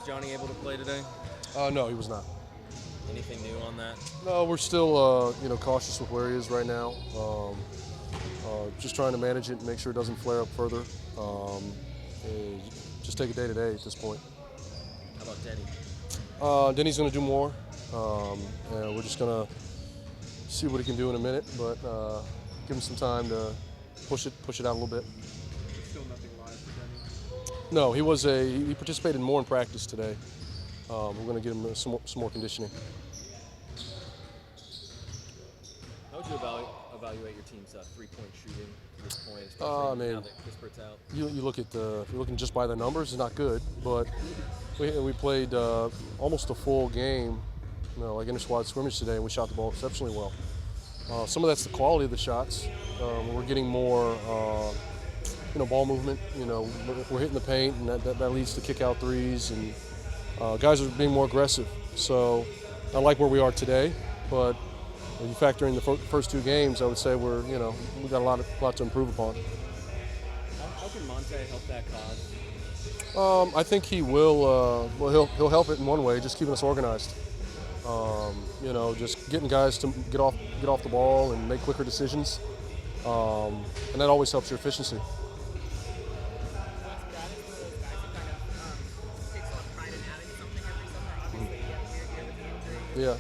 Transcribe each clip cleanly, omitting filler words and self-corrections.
Johnny able to play today? No, he was not. Anything new on that? No, we're still cautious with where he is right now. Just trying to manage it and make sure it doesn't flare up further. And just take it day to day at this point. How about Denny? Denny's going to do more. And we're just going to see what he can do in a minute, but give him some time to push it out a little bit. There's still nothing live for Denny? No, he participated more in practice today. We're going to get him some more conditioning. How would you evaluate your team's three-point shooting at this point, I especially mean, now that 𝗙𝗢𝗟𝗟𝗢𝗪 out? You look at if you're looking just by the numbers, it's not good. But we played almost a full game, like inter-squad scrimmage today, and we shot the ball exceptionally well. Some of that's the quality of the shots. We're getting more, ball movement. We're hitting the paint, and that leads to kick-out threes, and guys are being more aggressive. So I like where we are today, but if you factor in the first two games, I would say we've got a lot to improve upon. How can Monte help that cause? I think he will. He'll help it in one way, just keeping us organized. Just getting guys to get off the ball and make quicker decisions, and that always helps your efficiency. Yeah.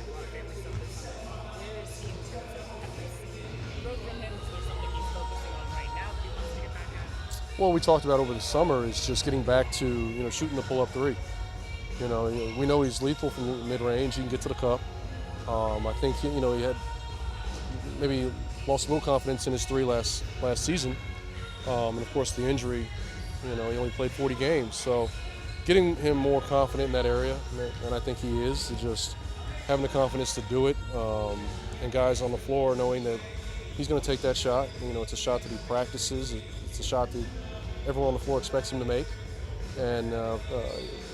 Well, we talked about over the summer is just getting back to shooting the pull-up three. We know he's lethal from the mid-range. He can get to the cup. I think he had maybe lost a little confidence in his three last season, and of course the injury. He only played 40 games, so getting him more confident in that area, and I think he is. Just having the confidence to do it, and guys on the floor knowing that he's going to take that shot. It's a shot that he practices. It's a shot that everyone on the floor expects him to make, and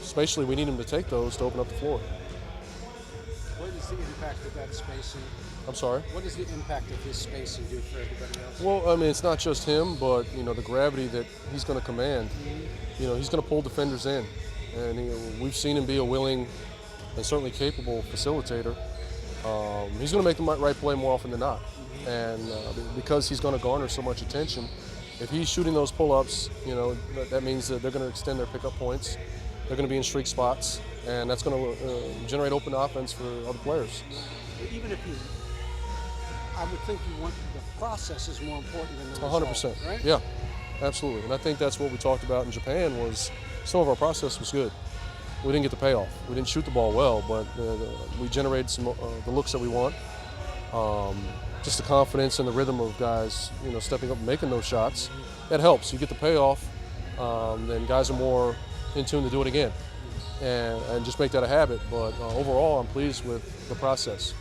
especially we need him to take those to open up the floor. What is the impact of that spacing? I'm sorry? What does the impact of his spacing do for everybody else? Well, I mean, it's not just him, but the gravity that he's going to command. He's going to pull defenders in, and we've seen him be a willing and certainly capable facilitator. He's going to make the right play more often than not, and because he's going to garner so much attention, if he's shooting those pull-ups, that means that they're going to extend their pickup points. They're going to be in streak spots, and that's going to generate open offense for other players. Even if I would think you want the process is more important than the 100%, right? Yeah, absolutely. And I think that's what we talked about in Japan was some of our process was good. We didn't get the payoff. We didn't shoot the ball well, but we generated some the looks that we want. Just the confidence and the rhythm of guys, stepping up and making those shots, that helps. You get the payoff, then guys are more in tune to do it again, and just make that a habit. But overall, I'm pleased with the process.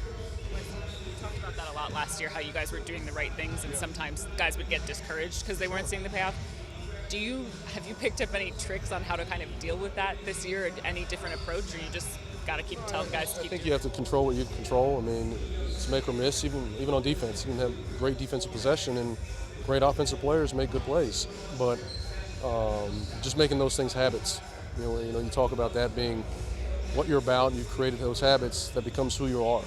We talked about that a lot last year, how you guys were doing the right things, and sometimes guys would get discouraged because they weren't seeing the payoff. Have you picked up any tricks on how to kind of deal with that this year, any different approach, or you just got to keep telling guys to keep? I think you have to control what you can control. I mean, it's make or miss, even on defense. You can have great defensive possession and great offensive players make good plays, but just making those things habits. You talk about that being what you're about, and you've created those habits that becomes who you are.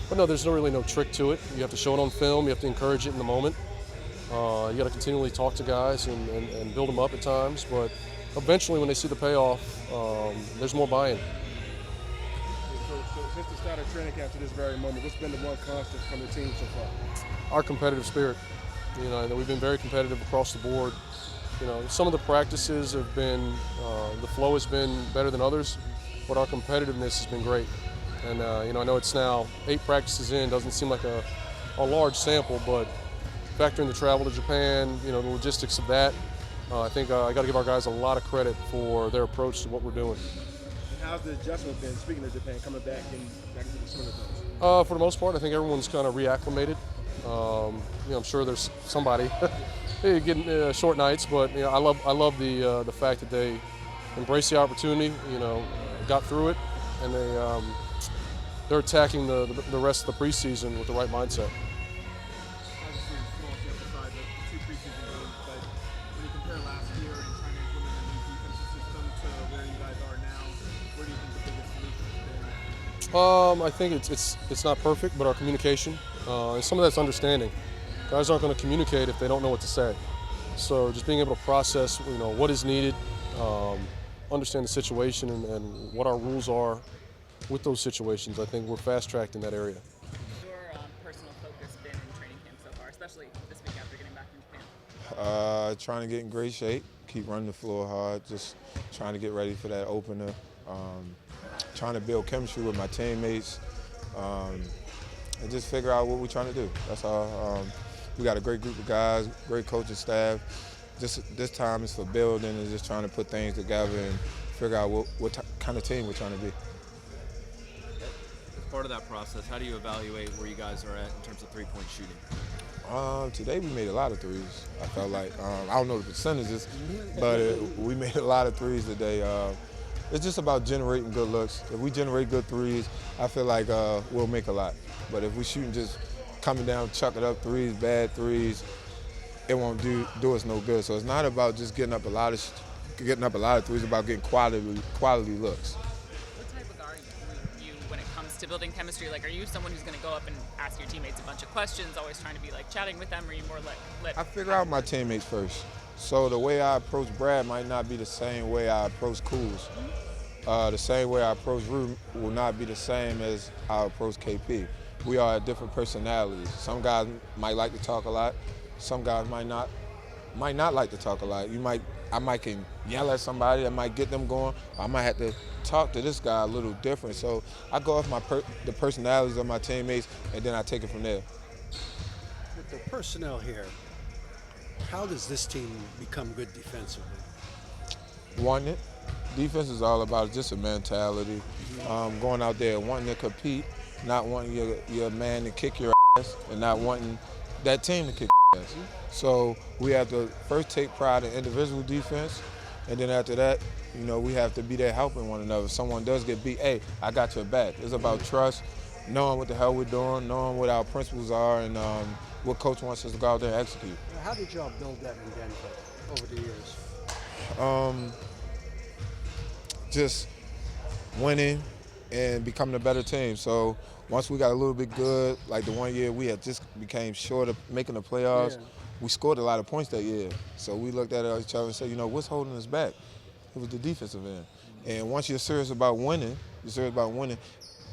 But no, there's really no trick to it. You have to show it on film. You have to encourage it in the moment. You got to continually talk to guys and build them up at times, but eventually when they see the payoff, there's more buy-in. So since the start of training camp to this very moment, what's been the one constant from the team so far? Our competitive spirit. We've been very competitive across the board. Some of the practices have been, the flow has been better than others, but our competitiveness has been great. And I know it's now 8 practices in, doesn't seem like a large sample, but factoring the travel to Japan, the logistics of that, I think I got to give our guys a lot of credit for their approach to what we're doing. How's the adjustment been, speaking of Japan, coming back into the swing of things? For the most part, I think everyone's kind of reacclimated. I'm sure there's somebody getting short nights, but I love the fact that they embraced the opportunity, got through it, and they're attacking the rest of the preseason with the right mindset. Obviously, small sample size of 2 preseason games, but when you compare last year and trying to implement a new defensive system to where you guys are I think it's not perfect, but our communication, and some of that's understanding. Guys aren't going to communicate if they don't know what to say. So just being able to process, what is needed, understand the situation and what our rules are with those situations. I think we're fast-tracked in that area. Your personal focus been in training camp so far, especially this week after getting back from Japan? Trying to get in great shape, keep running the floor hard, just trying to get ready for that opener. Trying to build chemistry with my teammates, and just figure out what we're trying to do. That's all. We got a great group of guys, great coaching staff. Just this time is for building and just trying to put things together and figure out what kind of team we're trying to be. As part of that process, how do you evaluate where you guys are at in terms of three-point shooting? Today we made a lot of threes. I felt like, I don't know the percentages, but we made a lot of threes today. It's just about generating good looks. If we generate good threes, I feel like we'll make a lot. But if we shooting just coming down, chucking up threes, bad threes, it won't do us no good. So it's not about just getting up a lot of threes. It's about getting quality looks. What type of guy are you when it comes to building chemistry? Like, are you someone who's going to go up and ask your teammates a bunch of questions, always trying to be like chatting with them, or are you more let? I figure out my teammates first. So the way I approach Brad might not be the same way I approach Cools. The same way I approach Rue will not be the same as I approach KP. We are different personalities. Some guys might like to talk a lot. Some guys might not like to talk a lot. I might can yell at somebody that might get them going. I might have to talk to this guy a little different. So I go off the personalities of my teammates, and then I take it from there. With the personnel here, how does this team become good defensively? Wanting it. Defense is all about just a mentality. Going out there and wanting to compete, not wanting your man to kick your ass, and not wanting that team to kick your ass. So we have to first take pride in individual defense, and then after that, we have to be there helping one another. If someone does get beat, hey, I got your back. It's about trust, knowing what the hell we're doing, knowing what our principles are, and what coach wants us to go out there and execute. How did y'all build that in Denver over the years? Just winning and becoming a better team. So once we got a little bit good, like the one year we had just became short of making the playoffs, we scored a lot of points that year. So we looked at each other and said, what's holding us back? It was the defensive end. And once you're serious about winning,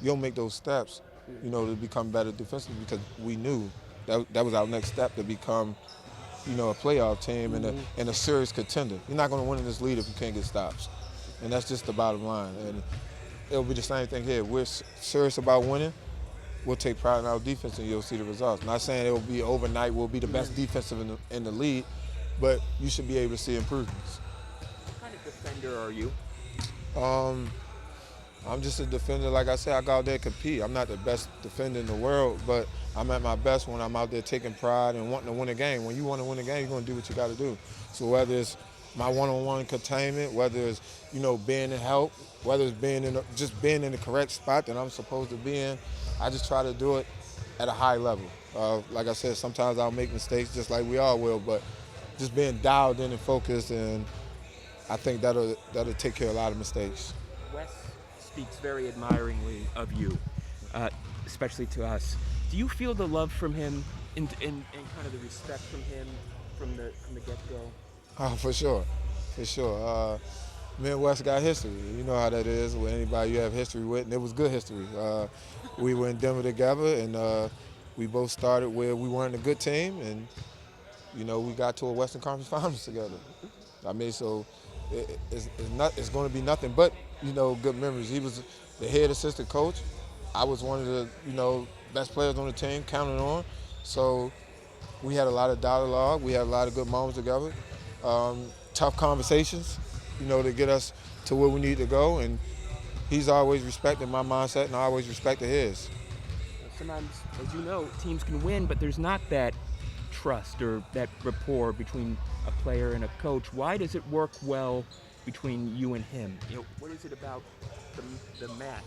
you'll make those steps, to become better defensively, because we knew that was our next step to become, a playoff team and a serious contender. You're not going to win in this league if you can't get stops. And that's just the bottom line. And it'll be the same thing here. We're serious about winning. We'll take pride in our defense, and you'll see the results. Not saying it will be overnight, we'll be the best defensive in the league, but you should be able to see improvements. What kind of defender are you? I'm just a defender. Like I said, I go out there and compete. I'm not the best defender in the world, but I'm at my best when I'm out there taking pride and wanting to win a game. When you want to win a game, you're going to do what you got to do. So whether it's my one-on-one containment, whether it's, being in help, whether it's being in the correct spot that I'm supposed to be in, I just try to do it at a high level. Like I said, sometimes I'll make mistakes just like we all will, but just being dialed in and focused, and I think that'll take care of a lot of mistakes. Wes speaks very admiringly of you, especially to us. Do you feel the love from him and kind of the respect from him from the get-go? Oh, for sure. Me and Wes got history. You know how that is with anybody you have history with, and it was good history. We were in Denver together, and we both started where we weren't a good team, and we got to a Western Conference Finals together. I mean, so it's going to be nothing but good memories. He was the head assistant coach. I was one of the best players on the team, counted on. So we had a lot of dialogue. We had a lot of good moments together. Tough conversations, to get us to where we need to go. And he's always respected my mindset, and I always respected his. Sometimes, as you know, teams can win, but there's not that trust or that rapport between a player and a coach. Why does it work well between you and him? What is it about the match?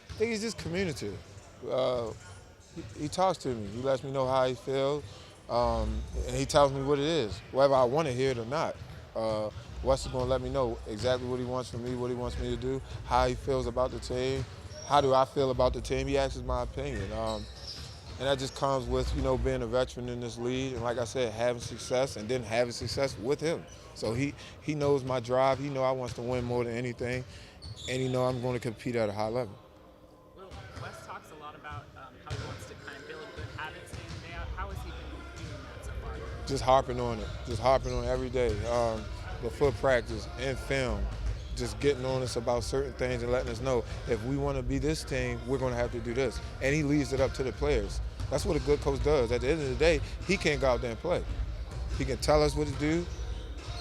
I think he's just communicative. He talks to me. He lets me know how he feels, and he tells me what it is, whether I want to hear it or not. Wes is going to let me know exactly what he wants from me, what he wants me to do, how he feels about the team, how do I feel about the team? He asks my opinion. And that just comes with, being a veteran in this league. And like I said, having success and then having success with him. So he knows my drive. He knows I want to win more than anything. And he knows I'm going to compete at a high level. Well, Wes talks a lot about how he wants to kind of build good habits day in, day out. How has he been doing that so far? Just harping on it. Just harping on it every day. Before practice, in film, just getting on us about certain things and letting us know if we want to be this team, we're going to have to do this. And he leaves it up to the players. That's what a good coach does. At the end of the day, he can't go out there and play. He can tell us what to do,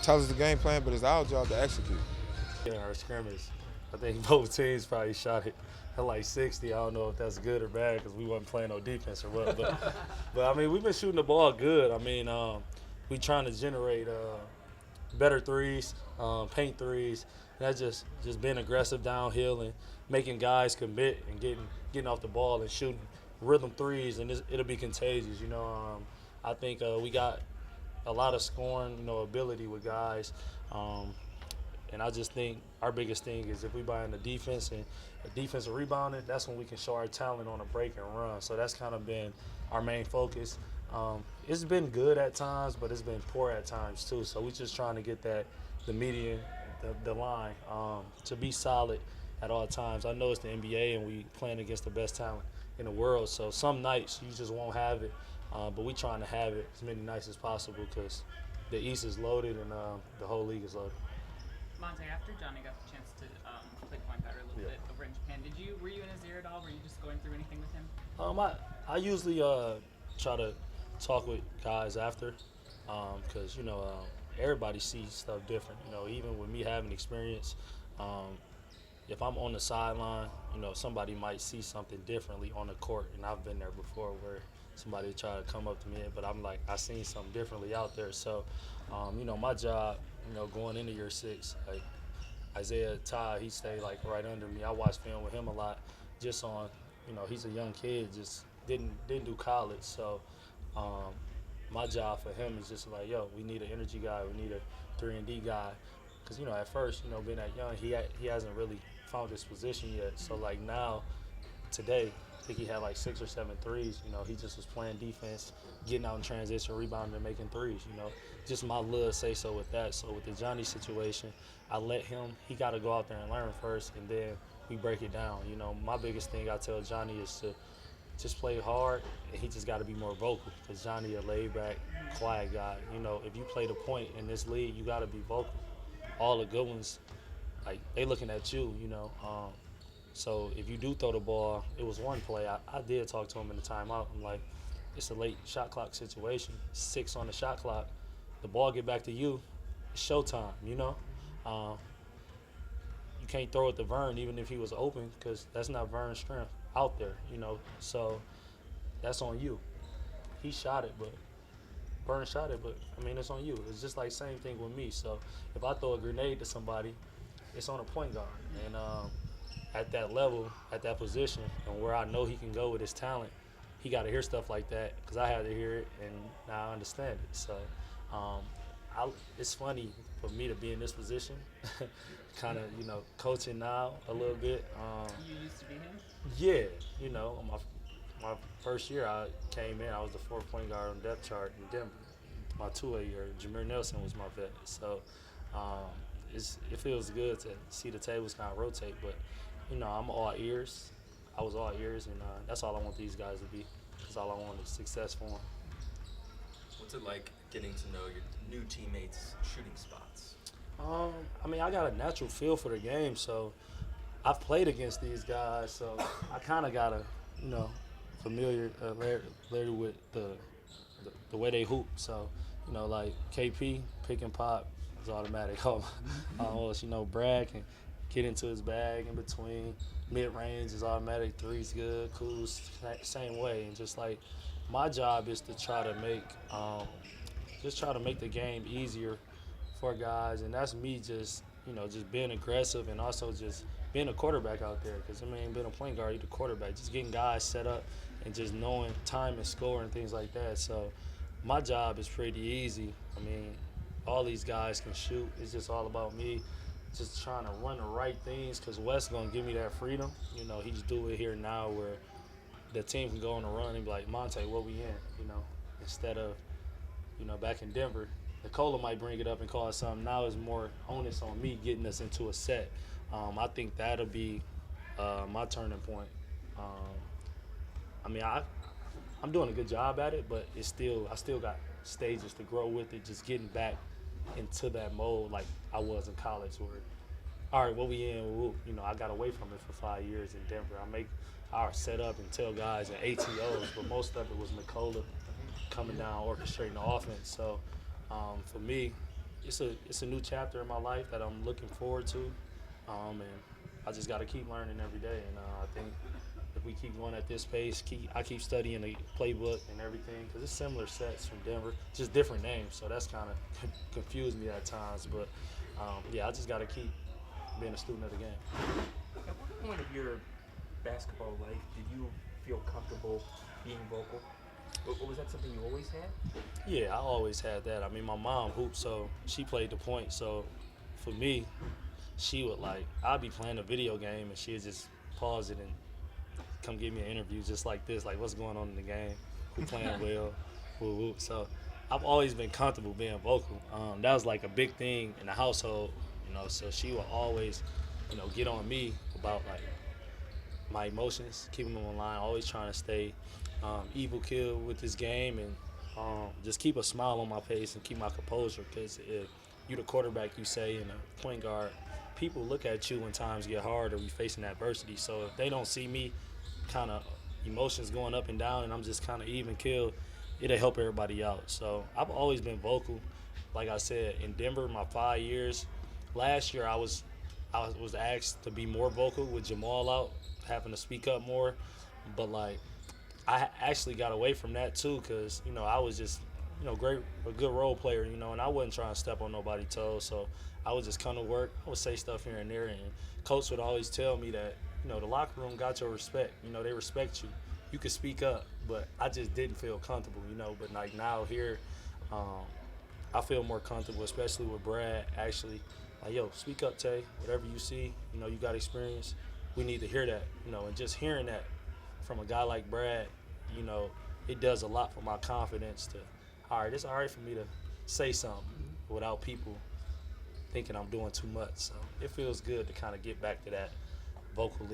tell us the game plan, but it's our job to execute. In our scrimmage, I think both teams probably shot it at like 60. I don't know if that's good or bad because we wasn't playing no defense or what. But I mean, we've been shooting the ball good. I mean, we trying to generate better threes, paint threes. That's just being aggressive downhill and making guys commit and getting off the ball and shooting rhythm threes, and it'll be contagious. I think we got a lot of scoring, ability with guys, and I just think our biggest thing is if we buy in the defense and defensive rebounding, that's when we can show our talent on a break and run. So that's kind of been our main focus. It's been good at times, but it's been poor at times too. So we're just trying to get the median, the line, to be solid at all times. I know it's the NBA and we playing against the best talent in the world, so some nights you just won't have it, but we trying to have it as many nights as possible because the East is loaded and the whole league is loaded. Monte, after Johnny got the chance to play point guard a little bit over in Japan, were you in his ear at all? Were you just going through anything with him? I usually try to talk with guys after, because everybody sees stuff different. Even with me having experience, if I'm on the sideline, somebody might see something differently on the court, and I've been there before where somebody try to come up to me, but I'm like, I seen something differently out there. So, my job, going into year 6, like 𝗙𝗢𝗟𝗓𝗪, he stayed like right under me. I watched film with him a lot, just on, he's a young kid, just didn't do college. So, my job for him is just like, we need an energy guy, we need a 3-and-D guy. Because, at first, being that young, he hasn't really found his position yet. So, like now, today, I think he had like 6 or 7 threes. He just was playing defense, getting out in transition, rebounding, and making threes. Just my little say-so with that. So, with the Johnny situation, I let him, he got to go out there and learn first, and then we break it down. My biggest thing I tell Johnny is to just play hard, and he just got to be more vocal because Johnny a laid-back, quiet guy. If you play the point in this league, you got to be vocal. All the good ones, like, they looking at you, so if you do throw the ball, it was one play. I did talk to him in the timeout. I'm like, it's a late shot clock situation. 6 on the shot clock. The ball get back to you. It's showtime, You can't throw it to Vern even if he was open because that's not Vern's strength out there, So that's on you. He shot it, but Vern shot it, but it's on you. It's just like same thing with me. So if I throw a grenade to somebody, it's on a point guard. And at that level, at that position, and where I know he can go with his talent, he got to hear stuff like that because I had to hear it, and now I understand it. So it's funny for me to be in this position, kind of, coaching now a little bit. You used to be him? Yeah, my first year I came in, I was the 4th point guard on the depth chart in Denver. My 2A year, Jameer Nelson was my vet. So it feels good to see the tables kind of rotate, but I'm all ears. I was all ears, and that's all I want these guys to be. That's all I want is success for them. What's it like getting to know your new teammates' shooting spots? I got a natural feel for the game, so I've played against these guys, so I kind of got a, familiar with the way they hoop. So, like KP, pick and pop is automatic. Almost, Brad can get into his bag in between. Mid-range is automatic. Three's good. Cool, same way. And just like my job is to try to make the game easier for guys, and that's me just being aggressive and also just being a quarterback out there. Because being a point guard, you're the quarterback. Just getting guys set up and just knowing time and score and things like that. So my job is pretty easy. All these guys can shoot. It's just all about me just trying to run the right things because Wes gonna give me that freedom. You know, he's doing it here now where the team can go on a run and be like, Monte, what we in? You know, instead of, you know, back in Denver, Nicole might bring it up and call it something. Now it's more onus on me getting us into a set. I think that'll be my turning point. I mean, I'm doing a good job at it, but I still got stages to grow with it. Just getting back into that mode like I was in college, where, all right, what we in? You know, I got away from it for 5 years in Denver. I make our setup and tell guys and ATOs, but most of it was Nicola coming down, orchestrating the offense. So for me, it's a new chapter in my life that I'm looking forward to, and I just got to keep learning every day. And I think if we keep going at this pace, I keep studying the playbook and everything, because it's similar sets from Denver, just different names. So that's kind of confused me at times. But yeah, I just got to keep being a student of the game. At what point of your basketball life did you feel comfortable being vocal? Or was that something you always had? Yeah, I always had that. I mean, my mom hooped, so she played the point. So for me, she would I'd be playing a video game and she'd just pause it and come give me an interview just like this, like what's going on in the game, who playing well, woo woo. So I've always been comfortable being vocal. That was like a big thing in the household, you know. So she would always, you know, get on me about my emotions, keeping them in line, always trying to stay evil kill with this game and just keep a smile on my face and keep my composure, because if you're the quarterback, you say, and a point guard, people look at you when times get hard or we facing adversity. So if they don't see me kind of emotions going up and down and I'm just kind of even killed, it'll help everybody out. So I've always been vocal. Like I said, in Denver, my 5 years, last year I was asked to be more vocal with Jamal out, having to speak up more. But I actually got away from that too, because, you know, I was just, you know, a good role player, you know, and I wasn't trying to step on nobody's toes. So I would just come to work, I would say stuff here and there, and coach would always tell me that, you know, the locker room got your respect. You know, they respect you. You can speak up, but I just didn't feel comfortable, you know. But now here, I feel more comfortable, especially with Brad actually. Yo, speak up, Tay. Whatever you see, you know, you got experience. We need to hear that, you know, and just hearing that from a guy like Brad, you know, it does a lot for my confidence to, all right, it's all right for me to say something without people thinking I'm doing too much. So it feels good to kind of get back to that vocal